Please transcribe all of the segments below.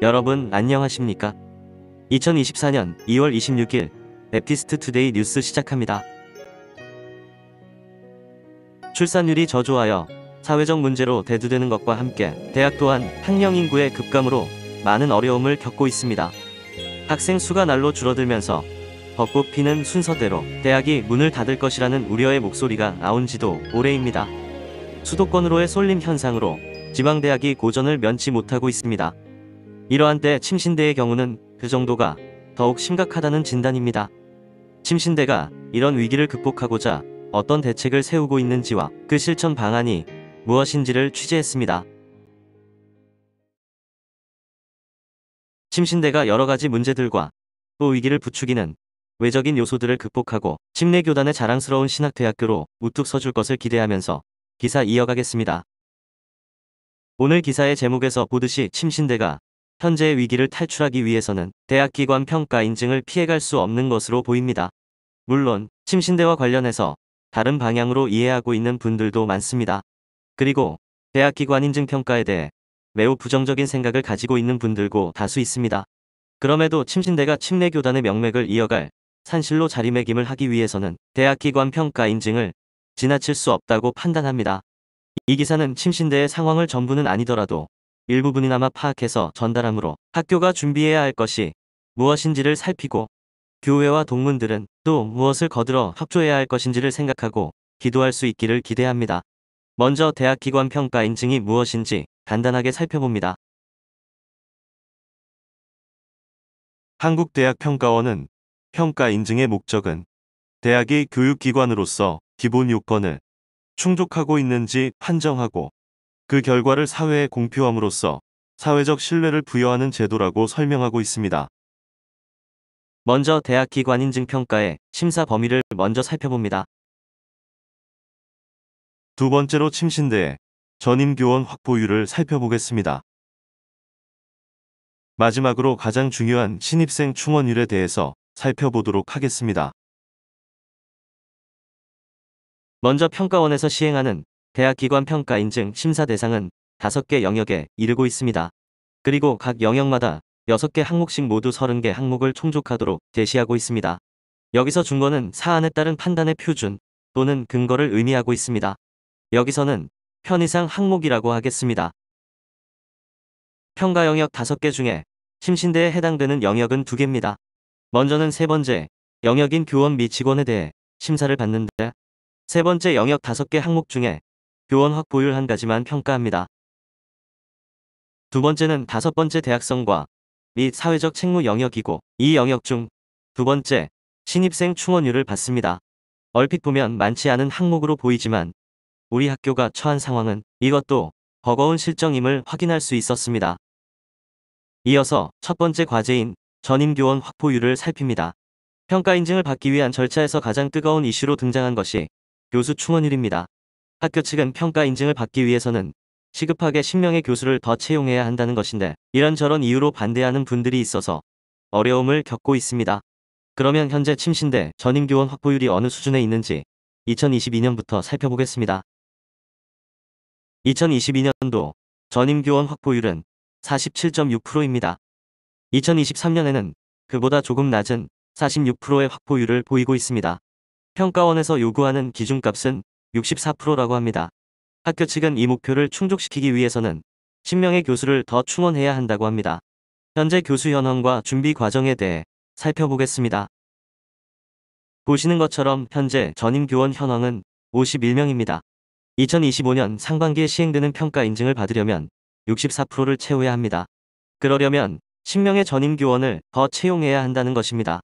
여러분 안녕하십니까? 2024년 2월 26일 랩티스트 투데이 뉴스 시작합니다. 출산율이 저조하여 사회적 문제로 대두되는 것과 함께 대학 또한 학령 인구의 급감으로 많은 어려움을 겪고 있습니다. 학생 수가 날로 줄어들면서 벚꽃 피는 순서대로 대학이 문을 닫을 것이라는 우려의 목소리가 나온 지도 오래입니다. 수도권으로의 쏠림 현상으로 지방대학이 고전을 면치 못하고 있습니다. 이러한 때 침신대의 경우는 그 정도가 더욱 심각하다는 진단입니다. 침신대가 이런 위기를 극복하고자 어떤 대책을 세우고 있는지와 그 실천 방안이 무엇인지를 취재했습니다. 침신대가 여러가지 문제들과 또 위기를 부추기는 외적인 요소들을 극복하고 침례교단의 자랑스러운 신학대학교로 우뚝 서줄 것을 기대하면서 기사 이어가겠습니다. 오늘 기사의 제목에서 보듯이 침신대가 현재의 위기를 탈출하기 위해서는 대학기관 평가 인증을 피해갈 수 없는 것으로 보입니다. 물론 침신대와 관련해서 다른 방향으로 이해하고 있는 분들도 많습니다. 그리고 대학기관 인증 평가에 대해 매우 부정적인 생각을 가지고 있는 분들도 다수 있습니다. 그럼에도 침신대가 침례교단의 명맥을 이어갈 산실로 자리매김을 하기 위해서는 대학기관 평가 인증을 지나칠 수 없다고 판단합니다. 이 기사는 침신대의 상황을 전부는 아니더라도 일부분이나마 파악해서 전달하므로 학교가 준비해야 할 것이 무엇인지를 살피고 교회와 동문들은 또 무엇을 거들어 협조해야 할 것인지를 생각하고 기도할 수 있기를 기대합니다. 먼저 대학기관 평가 인증이 무엇인지 간단하게 살펴봅니다. 한국대학평가원은 평가 인증의 목적은 대학이 교육기관으로서 기본 요건을 충족하고 있는지 판정하고 그 결과를 사회에 공표함으로써 사회적 신뢰를 부여하는 제도라고 설명하고 있습니다. 먼저 대학기관 인증 평가의 심사 범위를 먼저 살펴봅니다. 두 번째로 침신대의 전임교원 확보율을 살펴보겠습니다. 마지막으로 가장 중요한 신입생 충원율에 대해서 살펴보도록 하겠습니다. 먼저 평가원에서 시행하는 대학기관 평가 인증 심사 대상은 5개 영역에 이르고 있습니다. 그리고 각 영역마다 6개 항목씩 모두 30개 항목을 충족하도록 제시하고 있습니다. 여기서 준거는 사안에 따른 판단의 표준 또는 근거를 의미하고 있습니다. 여기서는 편의상 항목이라고 하겠습니다. 평가 영역 5개 중에 침신대에 해당되는 영역은 2개입니다. 먼저는 세 번째 영역인 교원 및 직원에 대해 심사를 받는데 세 번째 영역 5개 항목 중에 교원 확보율 1가지만 평가합니다. 두 번째는 5번째 대학성과 및 사회적 책무 영역이고 이 영역 중 두 번째 신입생 충원율을 받습니다. 얼핏 보면 많지 않은 항목으로 보이지만 우리 학교가 처한 상황은 이것도 버거운 실정임을 확인할 수 있었습니다. 이어서 첫 번째 과제인 전임교원 확보율을 살핍니다. 평가 인증을 받기 위한 절차에서 가장 뜨거운 이슈로 등장한 것이 교수 충원율입니다. 학교 측은 평가 인증을 받기 위해서는 시급하게 10명의 교수를 더 채용해야 한다는 것인데 이런저런 이유로 반대하는 분들이 있어서 어려움을 겪고 있습니다. 그러면 현재 침신대 전임교원 확보율이 어느 수준에 있는지 2022년부터 살펴보겠습니다. 2022년도 전임교원 확보율은 47.6%입니다. 2023년에는 그보다 조금 낮은 46%의 확보율을 보이고 있습니다. 평가원에서 요구하는 기준값은 64%라고 합니다. 학교 측은 이 목표를 충족시키기 위해서는 10명의 교수를 더 충원해야 한다고 합니다. 현재 교수 현황과 준비 과정에 대해 살펴보겠습니다. 보시는 것처럼 현재 전임교원 현황은 51명입니다. 2025년 상반기에 시행되는 평가 인증을 받으려면 64%를 채워야 합니다. 그러려면 10명의 전임교원을 더 채용해야 한다는 것입니다.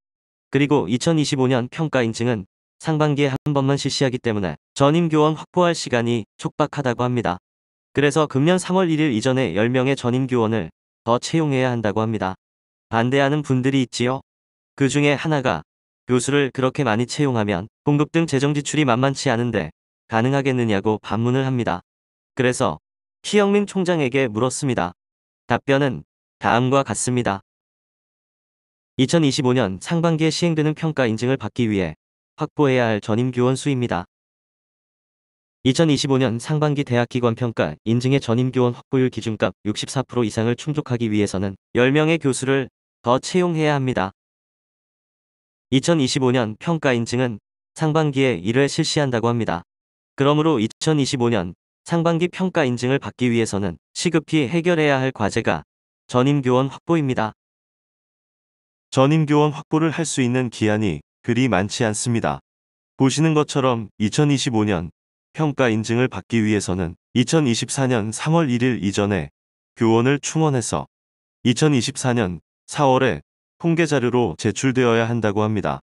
그리고 2025년 평가 인증은 상반기에 한 번만 실시하기 때문에 전임교원 확보할 시간이 촉박하다고 합니다. 그래서 금년 3월 1일 이전에 10명의 전임교원을 더 채용해야 한다고 합니다. 반대하는 분들이 있지요. 그 중에 하나가 교수를 그렇게 많이 채용하면 공급 등 재정 지출이 만만치 않은데 가능하겠느냐고 반문을 합니다. 그래서 키영민 총장에게 물었습니다. 답변은 다음과 같습니다. 2025년 상반기에 시행되는 평가 인증을 받기 위해 확보해야 할 전임교원 수입니다. 2025년 상반기 대학기관평가 인증의 전임교원 확보율 기준값 64% 이상을 충족하기 위해서는 10명의 교수를 더 채용해야 합니다. 2025년 평가 인증은 상반기에 1회 실시한다고 합니다. 그러므로 2025년 상반기 평가 인증을 받기 위해서는 시급히 해결해야 할 과제가 전임교원 확보입니다. 전임교원 확보를 할 수 있는 기한이 그리 많지 않습니다. 보시는 것처럼 2025년 평가 인증을 받기 위해서는 2024년 3월 1일 이전에 교원을 충원해서 2024년 4월에 통계 자료로 제출되어야 한다고 합니다.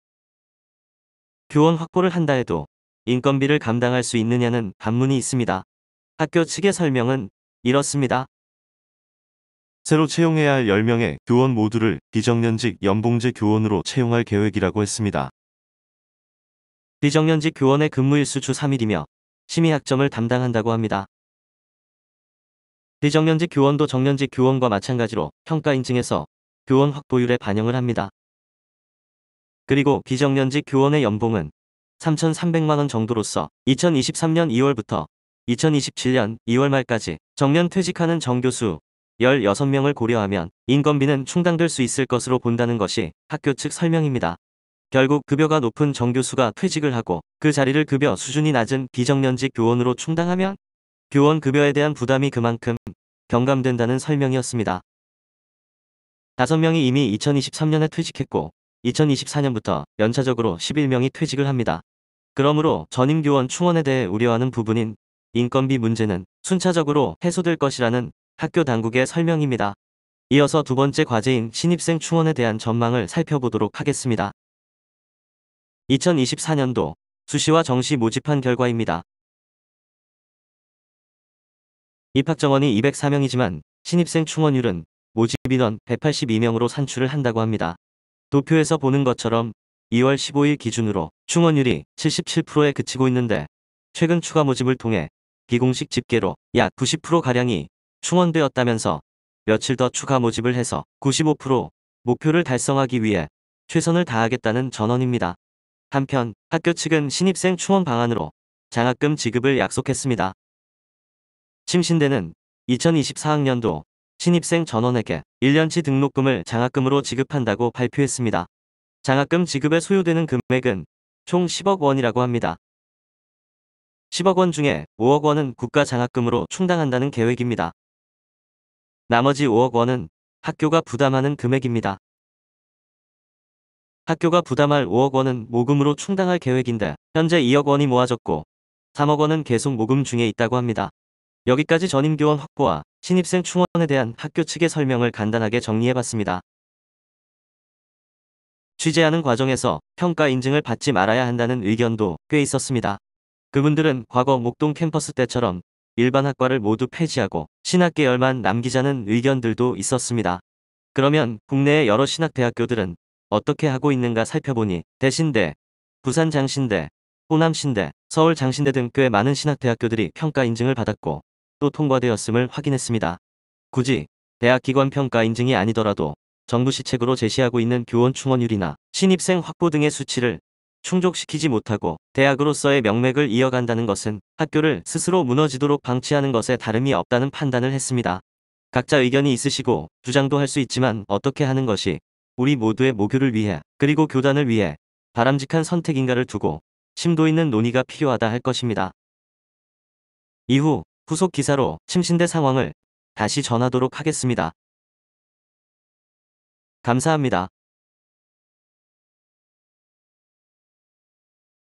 교원 확보를 한다 해도 인건비를 감당할 수 있느냐는 반문이 있습니다. 학교 측의 설명은 이렇습니다. 새로 채용해야 할 10명의 교원 모두를 비정년직 연봉제 교원으로 채용할 계획이라고 했습니다. 비정년직 교원의 근무일수 주 3일이며 심의학점을 담당한다고 합니다. 비정년직 교원도 정년직 교원과 마찬가지로 평가 인증에서 교원 확보율에 반영을 합니다. 그리고 비정년직 교원의 연봉은 3,300만 원 정도로서 2023년 2월부터 2027년 2월 말까지 정년 퇴직하는 정교수 16명을 고려하면 인건비는 충당될 수 있을 것으로 본다는 것이 학교 측 설명입니다. 결국 급여가 높은 정교수가 퇴직을 하고 그 자리를 급여 수준이 낮은 비정년직 교원으로 충당하면 교원 급여에 대한 부담이 그만큼 경감된다는 설명이었습니다. 5명이 이미 2023년에 퇴직했고 2024년부터 연차적으로 11명이 퇴직을 합니다. 그러므로 전임교원 충원에 대해 우려하는 부분인 인건비 문제는 순차적으로 해소될 것이라는 학교 당국의 설명입니다. 이어서 두 번째 과제인 신입생 충원에 대한 전망을 살펴보도록 하겠습니다. 2024년도 수시와 정시 모집한 결과입니다. 입학 정원이 204명이지만 신입생 충원율은 모집 인원 182명으로 산출을 한다고 합니다. 도표에서 보는 것처럼 2월 15일 기준으로 충원율이 77%에 그치고 있는데 최근 추가 모집을 통해 비공식 집계로 약 90%가량이 충원되었다면서 며칠 더 추가 모집을 해서 95% 목표를 달성하기 위해 최선을 다하겠다는 전언입니다. 한편 학교 측은 신입생 충원 방안으로 장학금 지급을 약속했습니다. 침신대는 2024학년도 신입생 전원에게 1년치 등록금을 장학금으로 지급한다고 발표했습니다. 장학금 지급에 소요되는 금액은 총 10억 원이라고 합니다. 10억 원 중에 5억 원은 국가 장학금으로 충당한다는 계획입니다. 나머지 5억 원은 학교가 부담하는 금액입니다. 학교가 부담할 5억 원은 모금으로 충당할 계획인데 현재 2억 원이 모아졌고 3억 원은 계속 모금 중에 있다고 합니다. 여기까지 전임교원 확보와 신입생 충원에 대한 학교 측의 설명을 간단하게 정리해봤습니다. 취재하는 과정에서 평가 인증을 받지 말아야 한다는 의견도 꽤 있었습니다. 그분들은 과거 목동 캠퍼스 때처럼 일반 학과를 모두 폐지하고 신학계열만 남기자는 의견들도 있었습니다. 그러면 국내의 여러 신학대학교들은 어떻게 하고 있는가 살펴보니 대신대, 부산 장신대, 호남 신대, 서울 장신대 등 꽤 많은 신학대학교들이 평가 인증을 받았고 또 통과되었음을 확인했습니다. 굳이 대학기관 평가 인증이 아니더라도 정부 시책으로 제시하고 있는 교원 충원율이나 신입생 확보 등의 수치를 충족시키지 못하고 대학으로서의 명맥을 이어간다는 것은 학교를 스스로 무너지도록 방치하는 것에 다름이 없다는 판단을 했습니다. 각자 의견이 있으시고 주장도 할 수 있지만 어떻게 하는 것이 우리 모두의 모교를 위해 그리고 교단을 위해 바람직한 선택인가를 두고 심도 있는 논의가 필요하다 할 것입니다. 이후 후속 기사로 침신대 상황을 다시 전하도록 하겠습니다. 감사합니다.